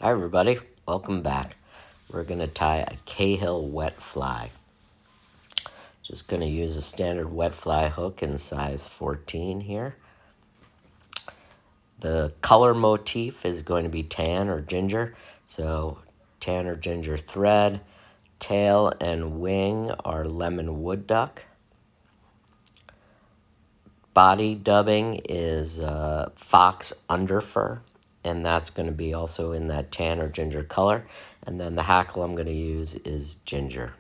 Hi everybody, welcome back. We're going to tie a Cahill Wet Fly. Just going to use a standard wet fly hook in size 14 here. The color motif is going to be tan or ginger, so tan or ginger thread. Tail and wing are lemon wood duck. Body dubbing is fox underfur, and that's going to be also in that tan or ginger color. And then the hackle I'm going to use is ginger.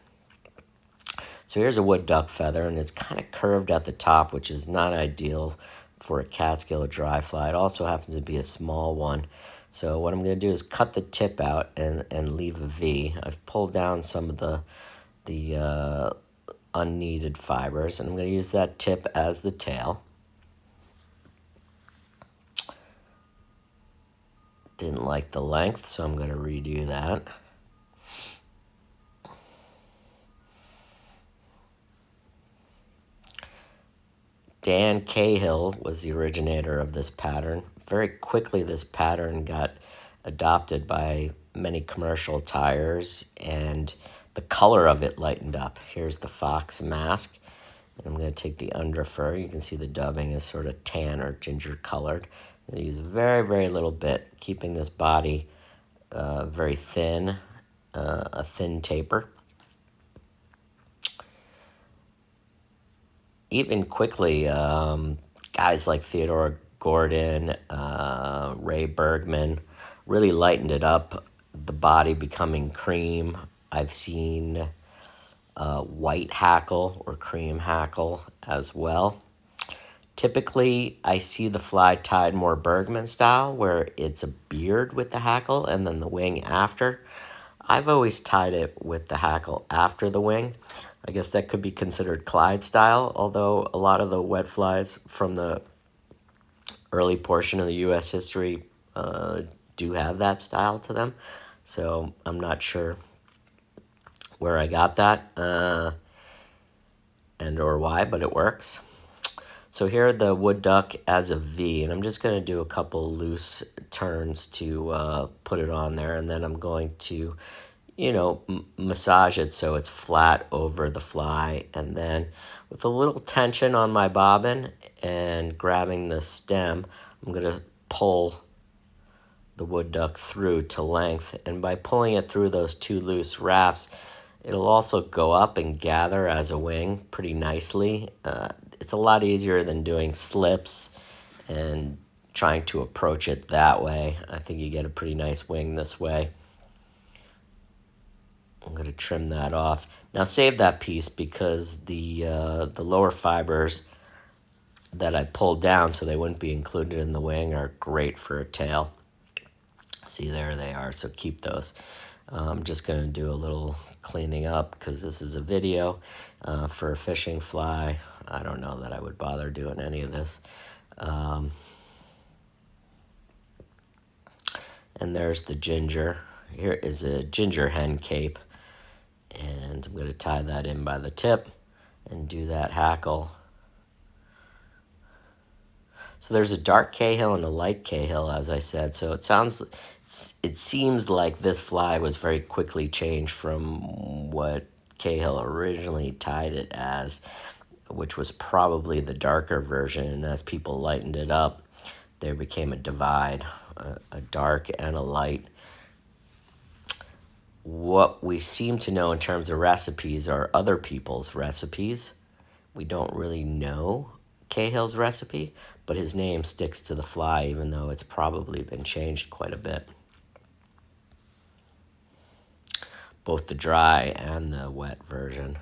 So here's a wood duck feather, and it's kind of curved at the top, which is not ideal for a Catskill dry fly. It also happens to be a small one. So what I'm going to do is cut the tip out and leave a V. I've pulled down some of the unneeded fibers, and I'm going to use that tip as the tail. Didn't like the length, so I'm going to redo that. Dan Cahill was the originator of this pattern. Very quickly, this pattern got adopted by many commercial tires, and the color of it lightened up. Here's the fox mask, and I'm going to take the underfur. You can see the dubbing is sort of tan or ginger colored. I'm going to use very, very little bit, keeping this body very thin, a thin taper. Even quickly, guys like Theodore Gordon, Ray Bergman really lightened it up, the body becoming cream. I've seen white hackle or cream hackle as well. Typically, I see the fly tied more Bergman style, where it's a beard with the hackle and then the wing after. I've always tied it with the hackle after the wing. I guess that could be considered Clyde style, although a lot of the wet flies from the early portion of the U.S. history do have that style to them. So I'm not sure where I got that and or why, but it works. So here the wood duck as a V, and I'm just going to do a couple loose turns to put it on there, and then I'm going to massage it so it's flat over the fly, and then with a little tension on my bobbin and grabbing the stem, I'm going to pull the wood duck through to length, and by pulling it through those two loose wraps, it'll also go up and gather as a wing pretty nicely. It's a lot easier than doing slips and trying to approach it that way. I think you get a pretty nice wing this way. I'm going to trim that off. Now save that piece because the lower fibers that I pulled down so they wouldn't be included in the wing are great for a tail. See, there they are, so keep those. I'm just going to do a little cleaning up because this is a video for a fishing fly. I don't know that I would bother doing any of this. And there's the ginger. Here is a ginger hen cape. And I'm going to tie that in by the tip and do that hackle. So there's a dark Cahill and a light Cahill, as I said. So it seems like this fly was very quickly changed from what Cahill originally tied it as, which was probably the darker version. And as people lightened it up, there became a divide, a dark and a light. What we seem to know in terms of recipes are other people's recipes. We don't really know Cahill's recipe, but his name sticks to the fly, even though it's probably been changed quite a bit. Both the dry and the wet version.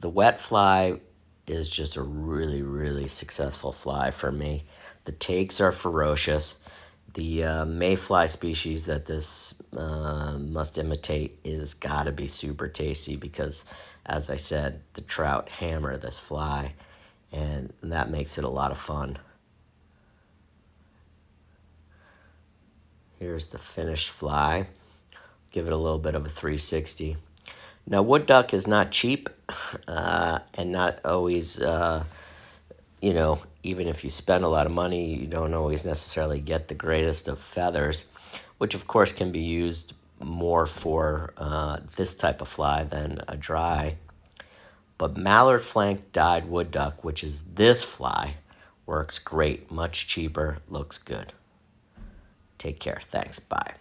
The wet fly is just a really, really successful fly for me. The takes are ferocious. The mayfly species that this must imitate is got to be super tasty because, as I said, the trout hammer this fly, and that makes it a lot of fun. Here's the finished fly. Give it a little bit of a 360. Now, wood duck is not cheap and not always you know, even if you spend a lot of money, you don't always necessarily get the greatest of feathers, which of course can be used more for this type of fly than a dry. But mallard flank dyed wood duck, which is this fly, works great, much cheaper, looks good. Take care. Thanks. Bye.